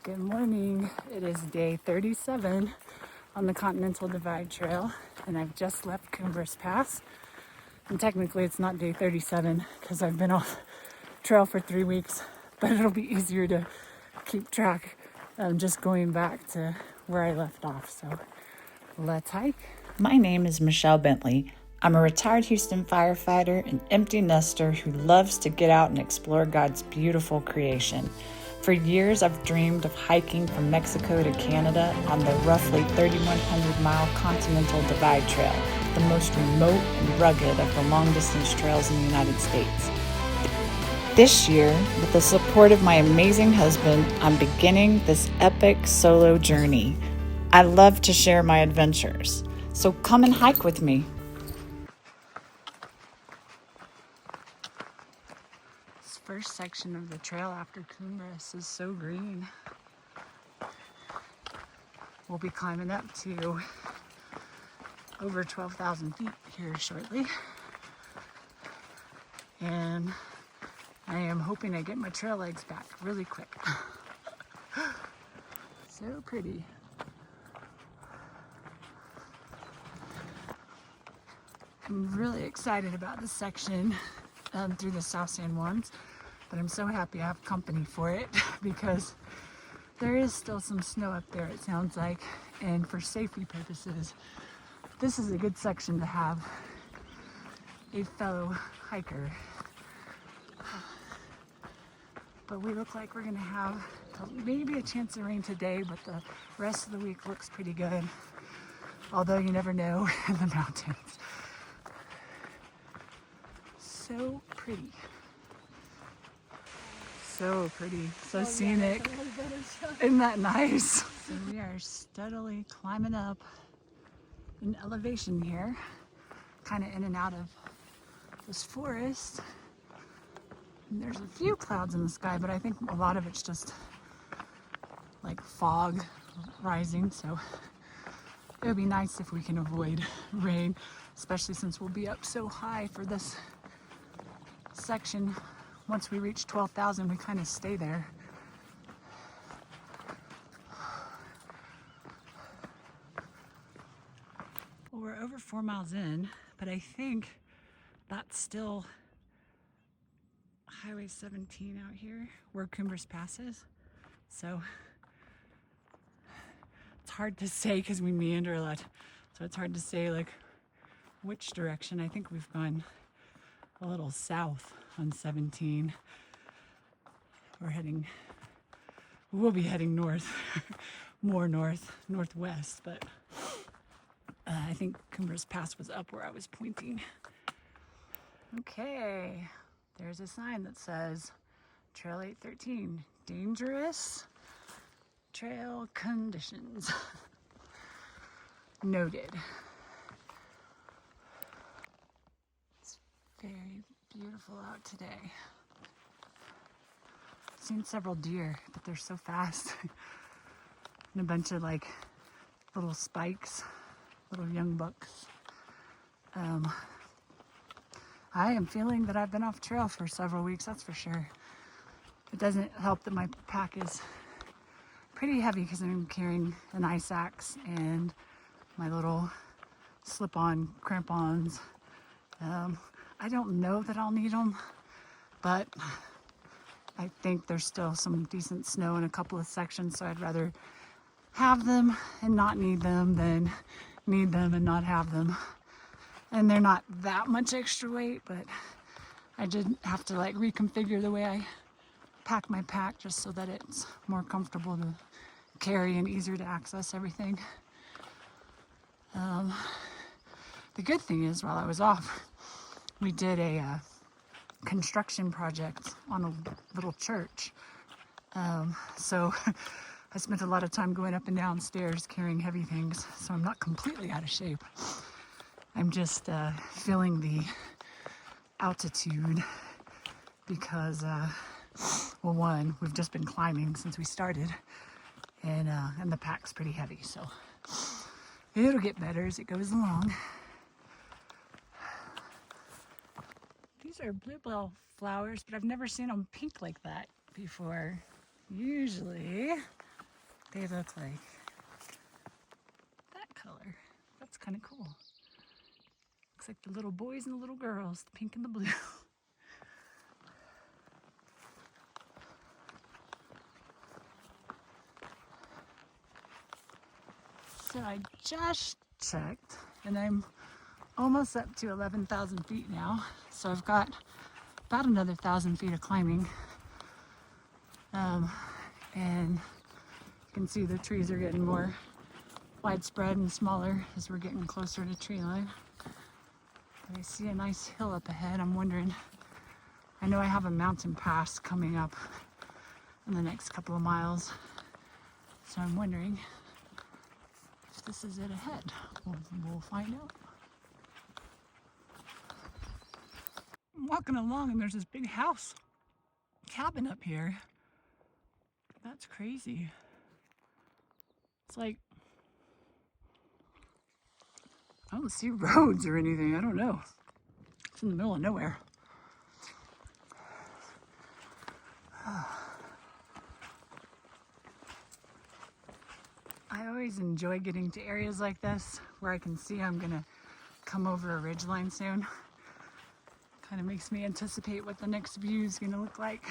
Good morning. It is day 37 on the Continental Divide Trail, and I've just left Cumbres Pass. And technically it's not day 37 because I've been off trail for 3 weeks, but it'll be easier to keep track just going back to where I left off. So let's hike. My name is Michelle Bentley. I'm a retired Houston firefighter and empty nester who loves to get out and explore God's beautiful creation. For years, I've dreamed of hiking from Mexico to Canada on the roughly 3,100-mile Continental Divide Trail, the most remote and rugged of the long-distance trails in the United States. This year, with the support of my amazing husband, I'm beginning this epic solo journey. I love to share my adventures, so come and hike with me. This first section of the trail after Cumbres is so green. We'll be climbing up to over 12,000 feet here shortly. And I am hoping I get my trail legs back really quick. So pretty. I'm really excited about this section through the South San Juans, but I'm so happy I have company for it because there is still some snow up there, it sounds like, and for safety purposes, this is a good section to have a fellow hiker. But we look like we're gonna have maybe a chance of rain today, but the rest of the week looks pretty good. Although you never know in the mountains. So pretty. So pretty, so scenic. Isn't that nice? So we are steadily climbing up in elevation here, kind of in and out of this forest. And there's a few clouds in the sky, but I think a lot of it's just like fog rising, so it would be nice if we can avoid rain, especially since we'll be up so high for this section. Once we reach 12,000, we kind of stay there. Well, we're over 4 miles in, but I think that's still Highway 17 out here where Cumbres Pass is. So it's hard to say because we meander a lot. So it's hard to say like which direction. I think we've gone a little south on 17. We'll be heading north, more northwest, but I think Cumbres Pass was up where I was pointing. Okay, there's a sign that says Trail 813, dangerous trail conditions. Noted. It's very beautiful out today. I've seen several deer, but they're so fast. And a bunch of like little spikes, little young bucks. I am feeling that I've been off trail for several weeks, that's for sure. It doesn't help that my pack is pretty heavy because I'm carrying an ice axe and my little slip-on crampons. I don't know that I'll need them, but I think there's still some decent snow in a couple of sections, so I'd rather have them and not need them than need them and not have them. And they're not that much extra weight, but I did have to like reconfigure the way I pack my pack just so that it's more comfortable to carry and easier to access everything. The good thing is, while I was off, we did a construction project on a little church. So I spent a lot of time going up and down stairs carrying heavy things, so I'm not completely out of shape. I'm just feeling the altitude because, well, one, we've just been climbing since we started, and the pack's pretty heavy, so it'll get better as it goes along. These are bluebell flowers, but I've never seen them pink like that before. Usually they look like. That color. That's kind of cool. Looks like the little boys and the little girls, the pink and the blue. So I just checked, and I'm almost up to 11,000 feet now. So I've got about another 1,000 feet of climbing. And you can see the trees are getting more widespread and smaller as we're getting closer to tree line. But I see a nice hill up ahead. I'm wondering, I know I have a mountain pass coming up in the next couple of miles. So I'm wondering if this is it ahead. We'll find out. I'm walking along and there's this big house, cabin up here. That's crazy. It's like, I don't see roads or anything. I don't know. It's in the middle of nowhere. I always enjoy getting to areas like this where I can see I'm gonna come over a ridgeline soon. Kind of makes me anticipate what the next view is gonna look like.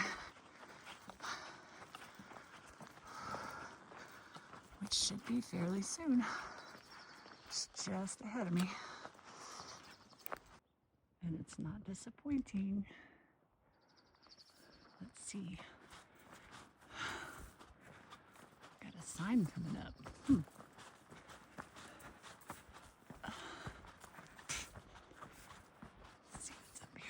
Which should be fairly soon. It's just ahead of me. And it's not disappointing. Let's see. Got a sign coming up. Let's see what's up here.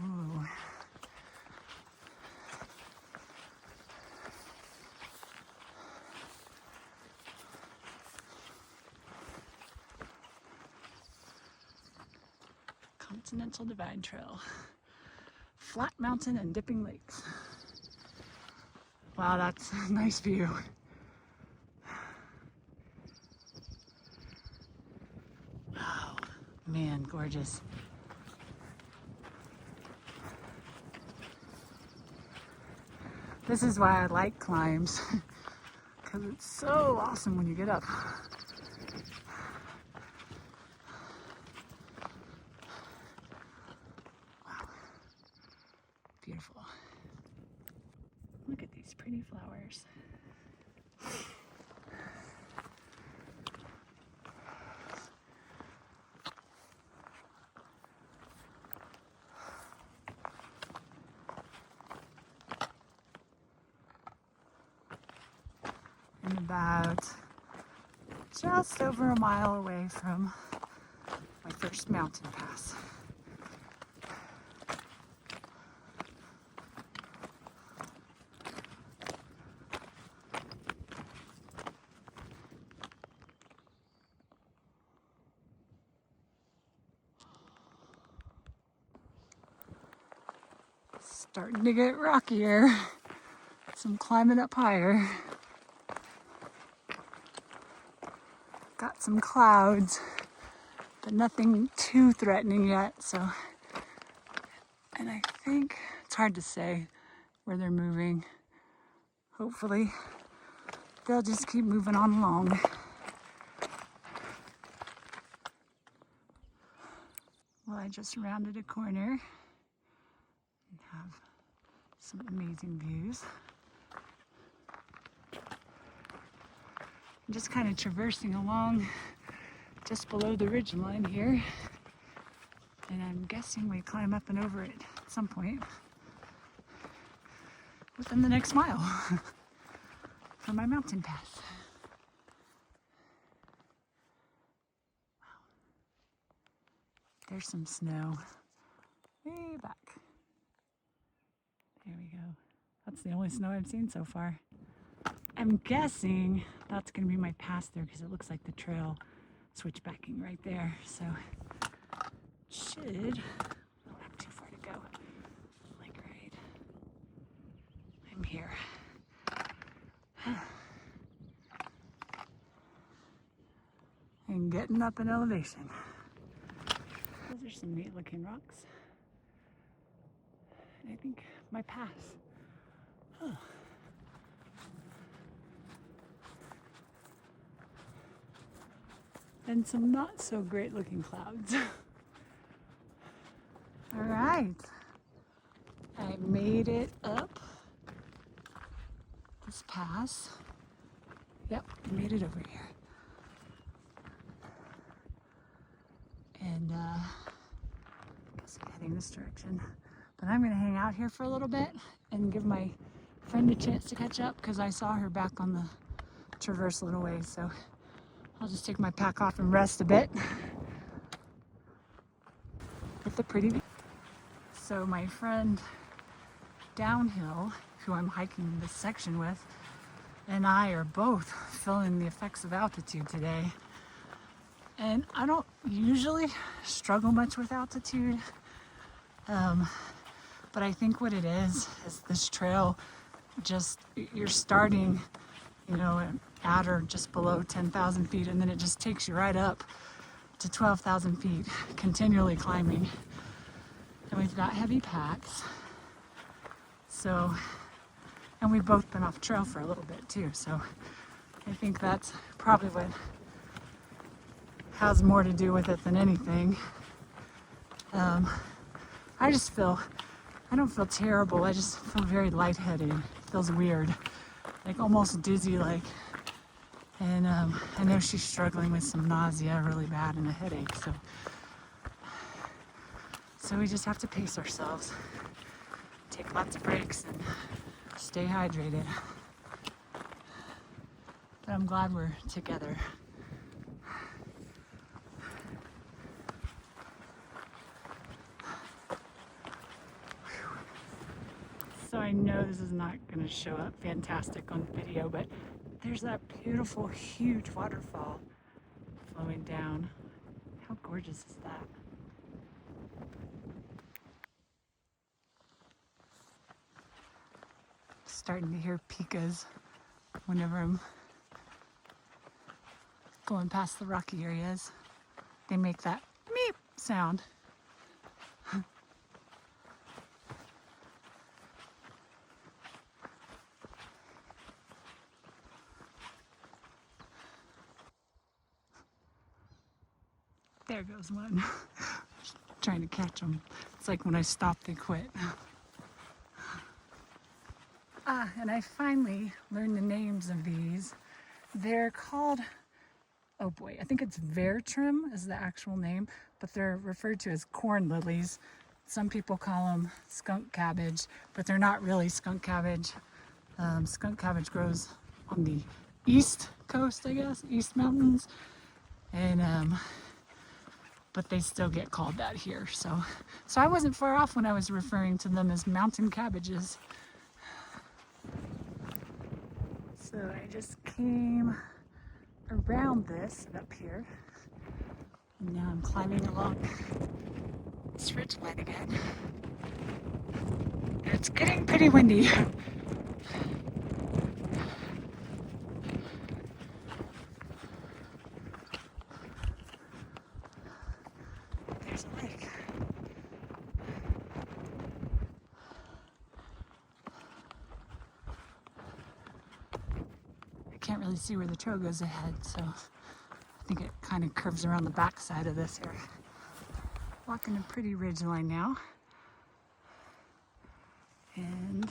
Ooh. Continental Divide Trail. Flat mountain and dipping lakes. Wow, that's a nice view. Wow, man, gorgeous. This is why I like climbs, because it's so awesome when you get up. Wow, beautiful. Look at these pretty flowers. And about just over a mile away from my first mountain pass. Starting to get rockier, so I'm climbing up higher. Got some clouds, but nothing too threatening yet, so. And I think it's hard to say where they're moving. Hopefully, they'll just keep moving on along. Well, I just rounded a corner and have some amazing views. I'm just kind of traversing along just below the ridge line here. And I'm guessing we climb up and over it at some point within the next mile for my mountain pass. Wow. There's some snow way back. There we go. That's the only snow I've seen so far. I'm guessing that's going to be my pass through because it looks like the trail switchbacking right there. So should not have too far to go. Like right, I'm here. getting up in elevation. Those are some neat looking rocks. I think my pass. Oh. And some not so great looking clouds. All right, I made it up this pass. Yep, I made it over here. And I guess I'm heading this direction. But I'm gonna hang out here for a little bit and give my friend a chance to catch up because I saw her back on the traverse a little ways. So I'll just take my pack off and rest a bit with the pretty view. So my friend downhill, who I'm hiking this section with, and I are both feeling the effects of altitude today. And I don't usually struggle much with altitude, but I think what it is this trail, just, you're starting, you know, at or just below 10,000 feet, and then it just takes you right up to 12,000 feet, continually climbing. And we've got heavy packs, so, and we've both been off trail for a little bit too, so I think that's probably what has more to do with it than anything. I just feel, I don't feel terrible, I just feel very lightheaded. It feels weird, like almost dizzy like. And I know she's struggling with some nausea really bad and a headache, so we just have to pace ourselves, take lots of breaks and stay hydrated. But I'm glad we're together. So I know this is not going to show up fantastic on video, but there's that beautiful, huge waterfall flowing down. How gorgeous is that? Starting to hear pikas whenever I'm going past the rocky areas. They make that meep sound. There goes one. Trying to catch them. It's like when I stop, they quit. And I finally learned the names of these. They're called, oh boy, I think it's Vertrim is the actual name, but they're referred to as corn lilies. Some people call them skunk cabbage, but they're not really skunk cabbage. Skunk cabbage grows on the east coast, I guess, East Mountains. And but they still get called that here. So I wasn't far off when I was referring to them as mountain cabbages. So I just came around this up here. And now I'm climbing along this ridge line again. And it's getting pretty windy. There's a lake. I can't really see where the trail goes ahead, so I think it kind of curves around the back side of this area. Walking a pretty ridge line now. And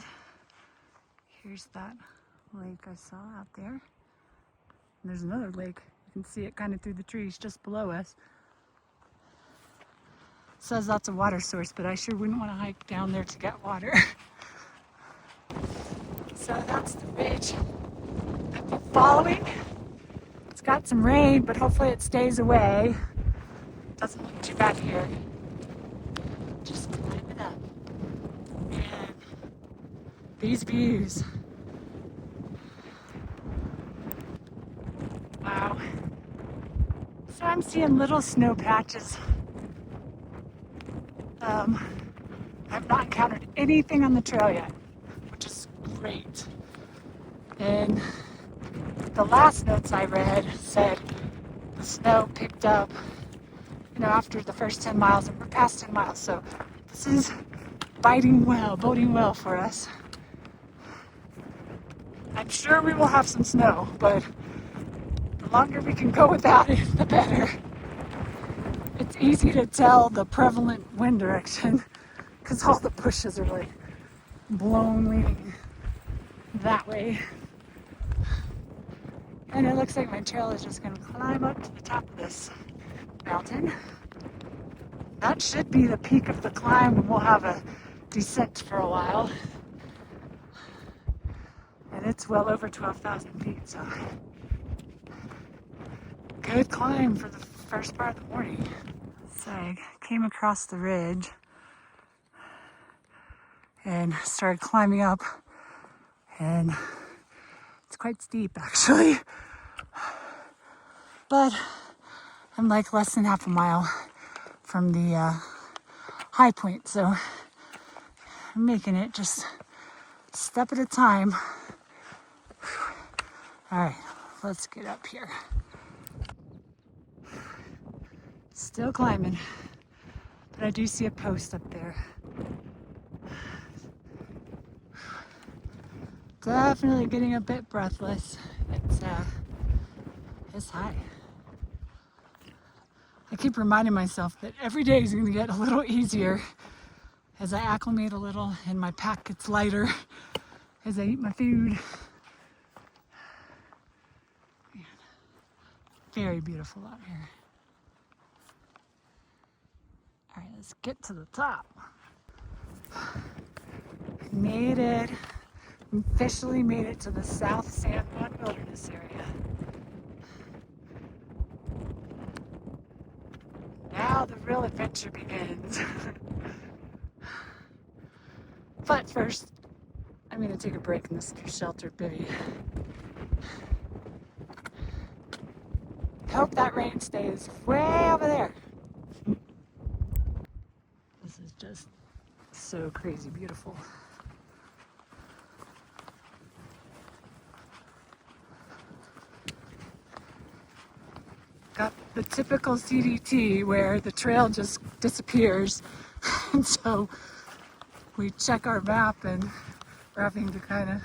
here's that lake I saw out there. And there's another lake. You can see it kind of through the trees just below us. It says that's a water source, but I sure wouldn't want to hike down there to get water. So that's the ridge I've been following. It's got some rain, but hopefully it stays away. Doesn't look too bad here. Just climbing up. Man, these views. Wow. So I'm seeing little snow patches. I've not encountered anything on the trail yet, which is great. And the last notes I read said the snow picked up, after the first 10 miles, and we're past 10 miles, so this is boding well for us. I'm sure we will have some snow, but the longer we can go without it, the better. It's easy to tell the prevalent wind direction because all the bushes are like blown leaning that way. And it looks like my trail is just going to climb up to the top of this mountain. That should be the peak of the climb, and we'll have a descent for a while. And it's well over 12,000 feet, so good climb for the first part of the morning. So I came across the ridge and started climbing up, and it's quite steep actually, but I'm like less than half a mile from the high point, so I'm making it just a step at a time. All right, let's get up here. Still climbing, but I do see a post up there. Definitely getting a bit breathless. It's high. I keep reminding myself that every day is going to get a little easier as I acclimate a little and my pack gets lighter as I eat my food. Man, very beautiful out here. All right, let's get to the top. Made it. Officially made it to the South San Juan Wilderness area. Now the real adventure begins. But first, I'm going to take a break in this sheltered bivvy. Hope that rain stays way over there. This is just so crazy beautiful. Got the typical CDT where the trail just disappears, and so we check our map and we're having to kind of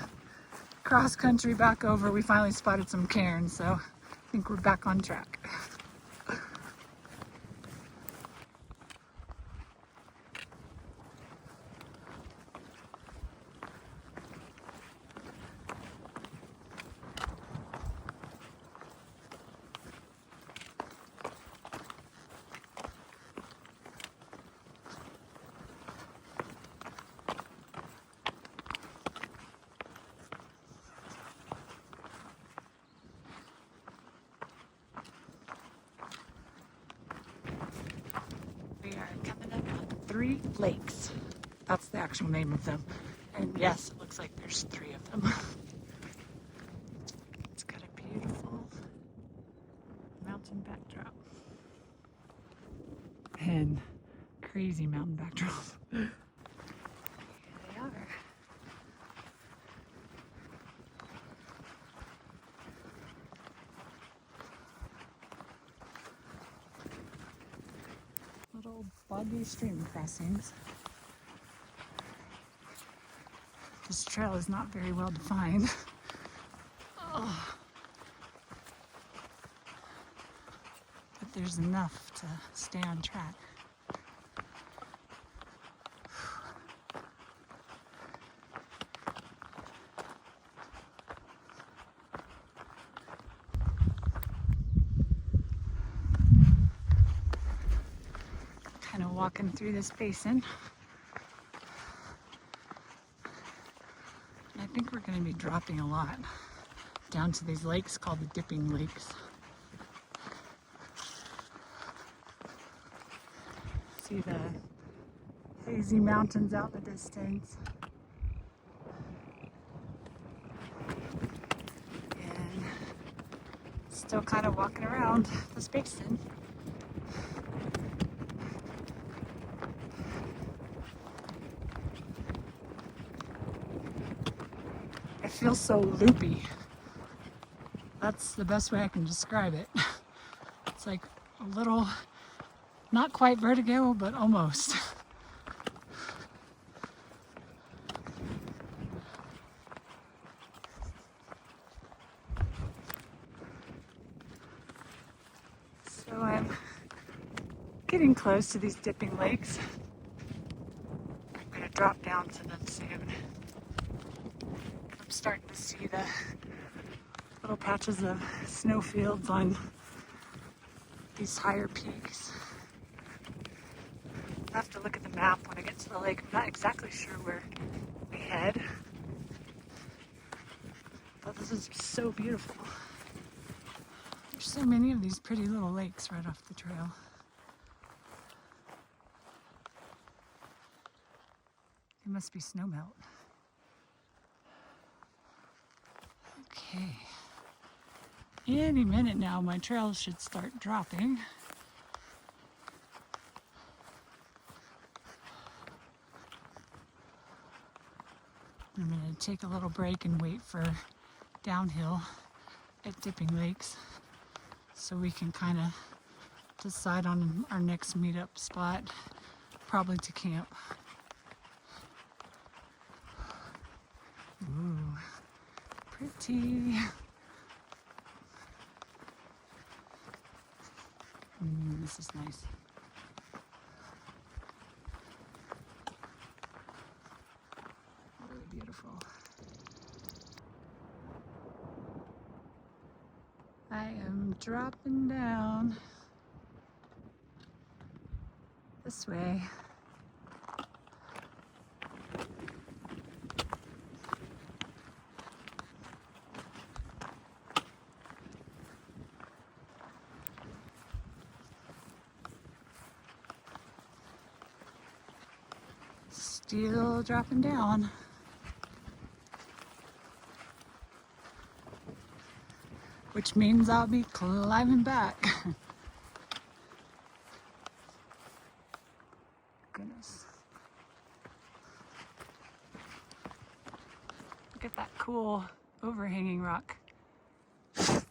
cross country back over. We finally spotted some cairns, so I think we're back on track. We are coming up on 3 lakes. That's the actual name of them. And yes, it looks like there's 3 of them. It's got a beautiful mountain backdrop. And crazy mountain backdrop. Here they are. Little boggy stream crossings. This trail is not very well defined. Oh. But there's enough to stay on track. Kind of walking through this basin. And I think we're going to be dropping a lot down to these lakes called the Dipping Lakes. See the hazy mountains out in the distance. And still kind of walking around this basin. It feels so loopy. That's the best way I can describe it. It's like a little, not quite vertigo, but almost. So I'm getting close to these dipping lakes. I'm gonna drop down to them soon. I'm starting to see the little patches of snowfields on these higher peaks. I have to look at the map when I get to the lake. I'm not exactly sure where we head, but this is so beautiful. There's so many of these pretty little lakes right off the trail. It must be snowmelt. Okay. Any minute now, my trail should start dropping. I'm going to take a little break and wait for downhill at dipping lakes so we can kind of decide on our next meetup spot, probably to camp. Ooh, pretty. This is nice. Really beautiful. I am dropping down this way. Still dropping down. Which means I'll be climbing back. Goodness. Look at that cool overhanging rock. All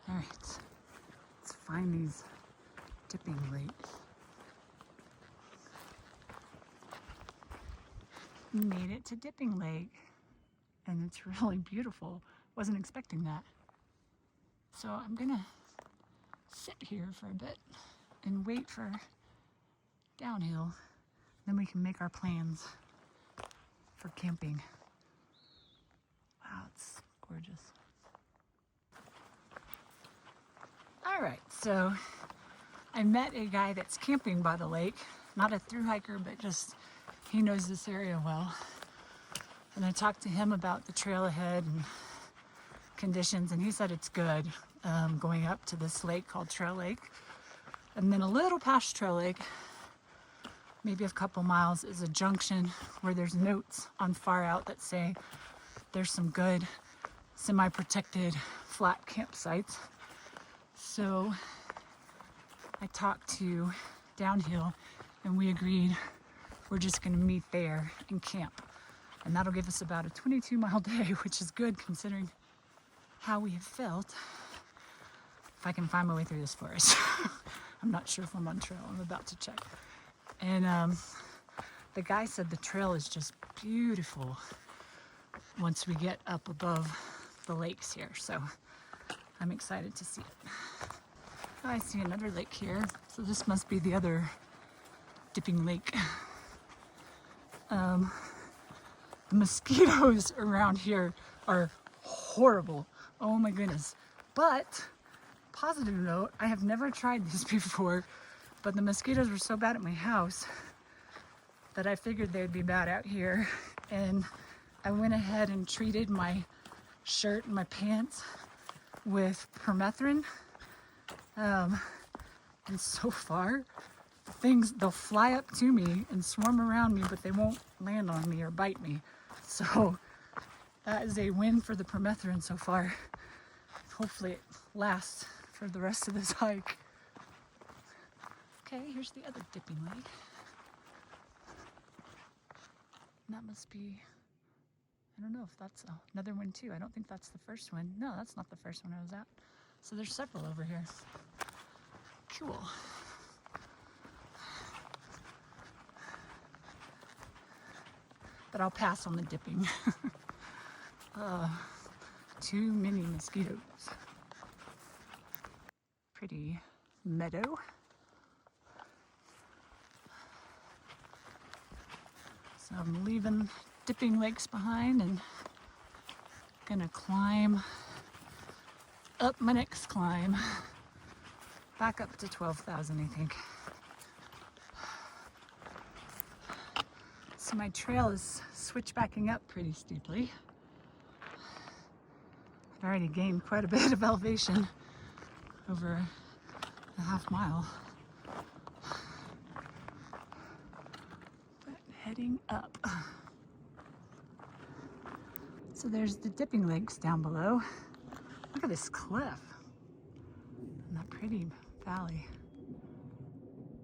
right, let's find these dipping lakes. Made it to Dipping Lake, and it's really beautiful. Wasn't expecting that. So I'm gonna sit here for a bit and wait for downhill. Then we can make our plans for camping. Wow, it's gorgeous. All right, so I met a guy that's camping by the lake, not a thru hiker, but just he knows this area well. And I talked to him about the trail ahead and conditions, and he said it's good going up to this lake called Trail Lake. And then a little past Trail Lake, maybe a couple miles, is a junction where there's notes on far out that say there's some good semi-protected flat campsites. So I talked to Downhill and we agreed we're just gonna meet there and camp. And that'll give us about a 22-mile day, which is good considering how we have felt. If I can find my way through this forest. I'm not sure if I'm on trail, I'm about to check. And the guy said the trail is just beautiful once we get up above the lakes here. So I'm excited to see it. Oh, I see another lake here. So this must be the other dipping lake. The mosquitoes around here are horrible. Oh my goodness. But, positive note, I have never tried this before, but the mosquitoes were so bad at my house that I figured they'd be bad out here. And I went ahead and treated my shirt and my pants with permethrin. And so far, they'll fly up to me and swarm around me, but they won't land on me or bite me. So that is a win for the permethrin so far. Hopefully it lasts for the rest of this hike. Okay, here's the other dipping lake. And that must be, I don't know if that's another one too. I don't think that's the first one. No, that's not the first one I was at. So there's several over here. Cool. But I'll pass on the dipping. Too many mosquitoes. Pretty meadow. So I'm leaving dipping lakes behind and gonna climb up my next climb. Back up to 12,000, I think. So my trail is switchbacking up pretty steeply. I've already gained quite a bit of elevation over a half mile. But heading up. So there's the dipping lakes down below. Look at this cliff and that pretty valley.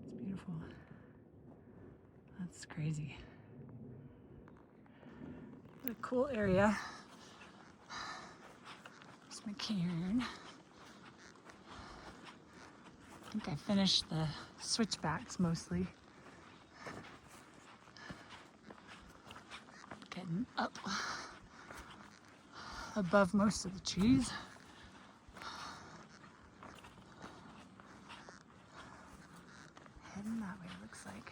It's beautiful. That's crazy. What a cool area. There's my cairn. I think I finished the switchbacks mostly. Getting up above most of the trees. Heading that way, it looks like.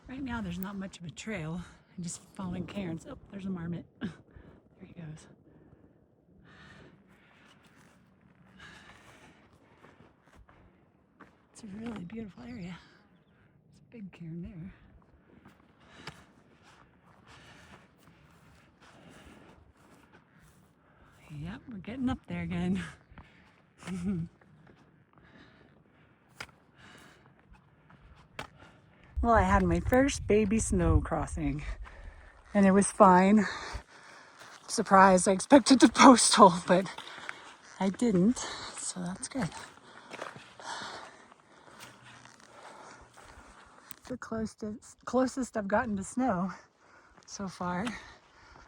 Right now there's not much of a trail. I'm just following cairns. Oh, there's a marmot. There he goes. It's a really beautiful area. It's a big cairn there. Yep, we're getting up there again. Well, I had my first baby snow crossing and it was fine. Surprised, I expected to post hole, but I didn't, so that's good. The closest I've gotten to snow so far,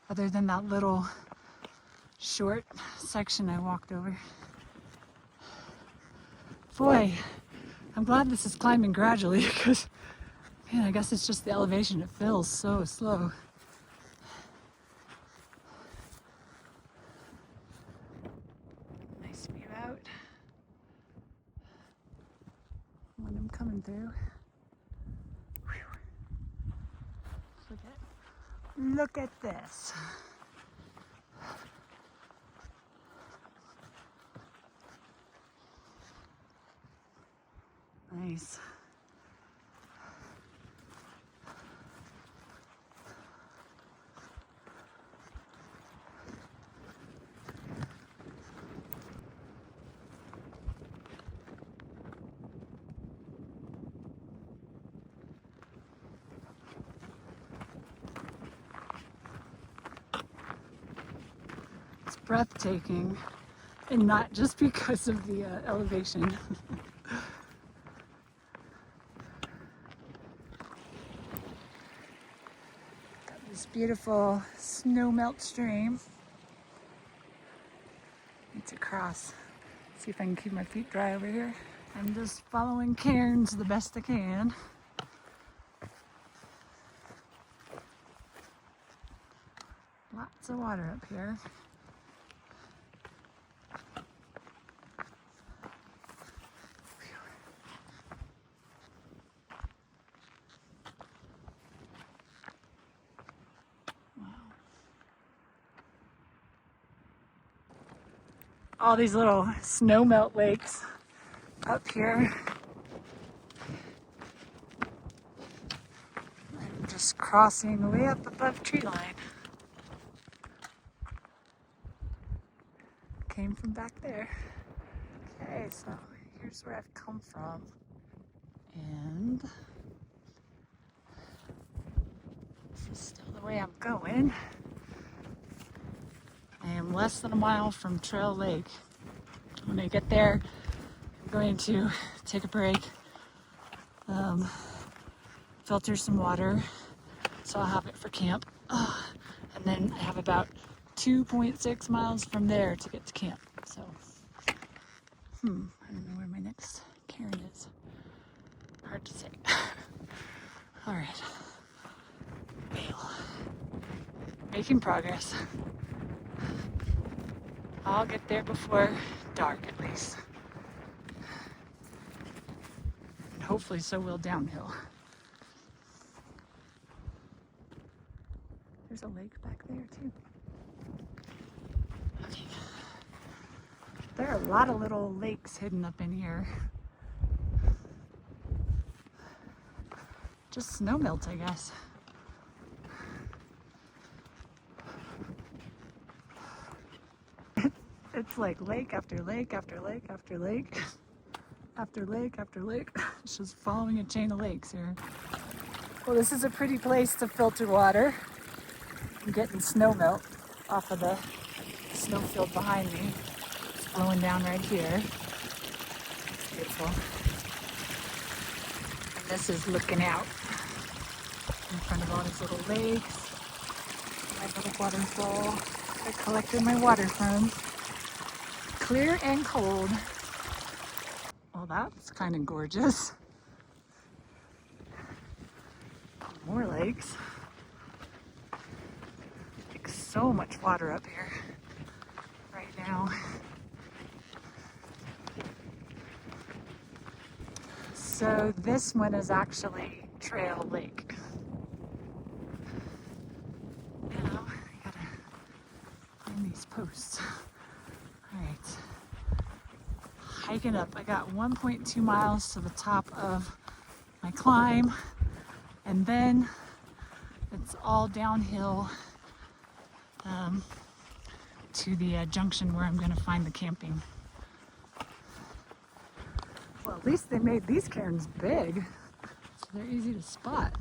other than that little short section I walked over. Boy, I'm glad this is climbing gradually because, man, I guess it's just the elevation. It feels so slow. Nice view out when I'm coming through. Look at this. Nice. It's breathtaking, and not just because of the elevation. Got this beautiful snowmelt stream. Need to cross. See if I can keep my feet dry over here. I'm just following cairns the best I can. Lots of water up here. All these little snowmelt lakes up here. I'm just crossing way up above tree line. Came from back there. Okay, so here's where I've come from. And this is still the way I'm going. I am less than a mile from Trail Lake. When I get there, I'm going to take a break, filter some water, so I'll have it for camp. And then I have about 2.6 miles from there to get to camp. So I don't know where my next cairn is. Hard to say. All right. Bale. Making progress. I'll get there before dark at least. And hopefully so will downhill. There's a lake back there too. Okay. There are a lot of little lakes hidden up in here. Just snowmelt, I guess. It's like lake after lake after lake after lake after lake after lake. It's just following a chain of lakes here. Well, this is a pretty place to filter water. I'm getting snowmelt off of the snowfield behind me. It's flowing down right here. It's beautiful. And this is looking out in front of all these little lakes. My little waterfall I collected my water from. Clear and cold. Well, that's kind of gorgeous. More lakes. Like so much water up here right now. So this one is actually Trail Lake. Now I gotta find these posts. All right. Hiking up. I got 1.2 miles to the top of my climb, and then it's all downhill to the junction where I'm going to find the camping. Well, at least they made these cairns big, so they're easy to spot.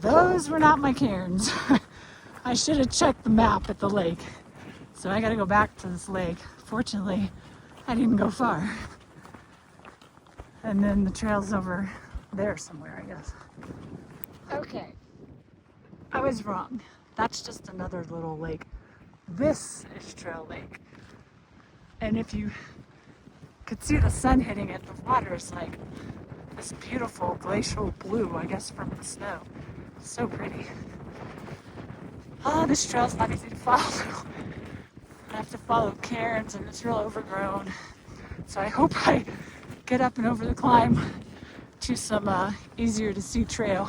Those were not my cairns. I should have checked the map at the lake. So I gotta go back to this lake. Fortunately, I didn't go far. And then the trail's over there somewhere, I guess. Okay, I was wrong. That's just another little lake. This is Trail Lake. And if you could see the sun hitting it, the water is like this beautiful glacial blue, I guess from the snow. So pretty. Oh, this trail's not easy to follow. I have to follow cairns and it's real overgrown. So I hope I get up and over the climb to some easier to see trail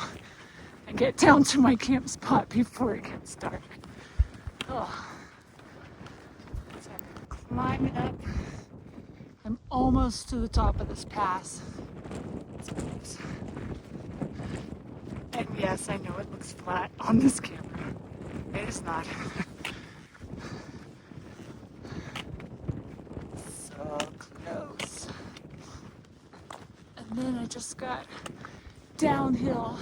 and get down to my camp spot before it gets dark. Oh. So I'm climbing up. I'm almost to the top of this pass. It's close. And yes, I know it looks flat on this camera. It is not. So close. And then I just got downhill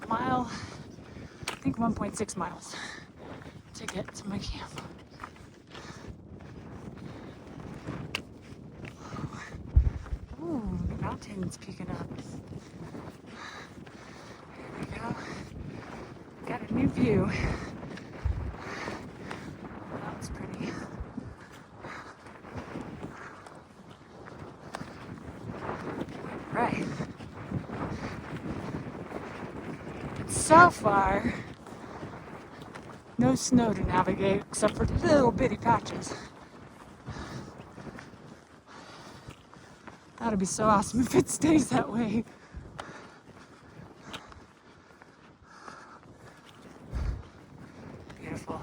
mile, I think 1.6 miles to get to my camp. Ooh, the mountain's peeking up. There we go. Got a new view. That's pretty. Right. And so far, no snow to navigate except for little bitty patches. That'd be so awesome if it stays that way. Beautiful.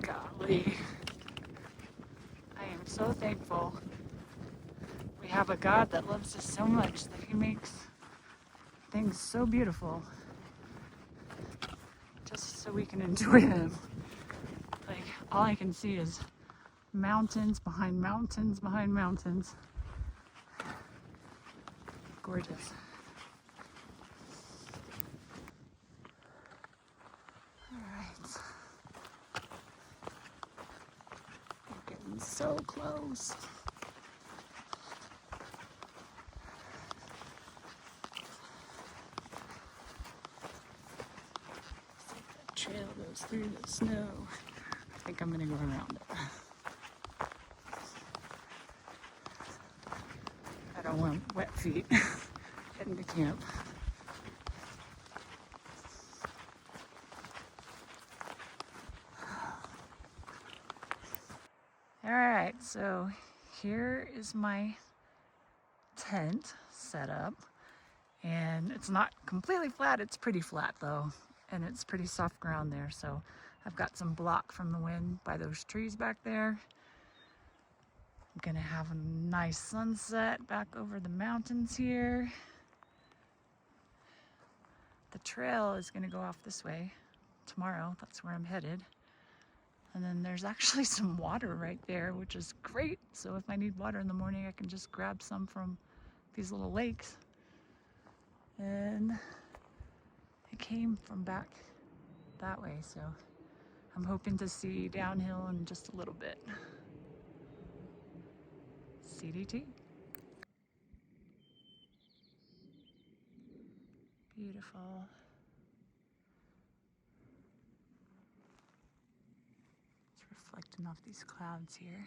Golly. I am so thankful we have a God that loves us so much that He makes things so beautiful just so we can enjoy them. Like, all I can see is mountains behind mountains behind mountains. Gorgeous. All right. I'm so close. The trail goes through the snow. I think I'm gonna go around it. I don't want wet feet heading to camp. Alright, so here is my tent set up, and it's not completely flat, it's pretty flat though, and it's pretty soft ground there, so I've got some block from the wind by those trees back there. I'm gonna have a nice sunset back over the mountains here. The trail is gonna go off this way tomorrow, that's where I'm headed. And then there's actually some water right there, which is great. So if I need water in the morning, I can just grab some from these little lakes. And it came from back that way, so I'm hoping to see downhill in just a little bit. CDT. Beautiful. It's reflecting off these clouds here.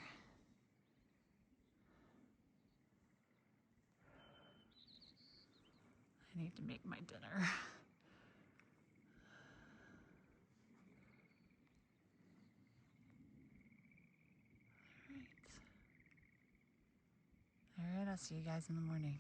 I need to make my dinner. All right, I'll see you guys in the morning.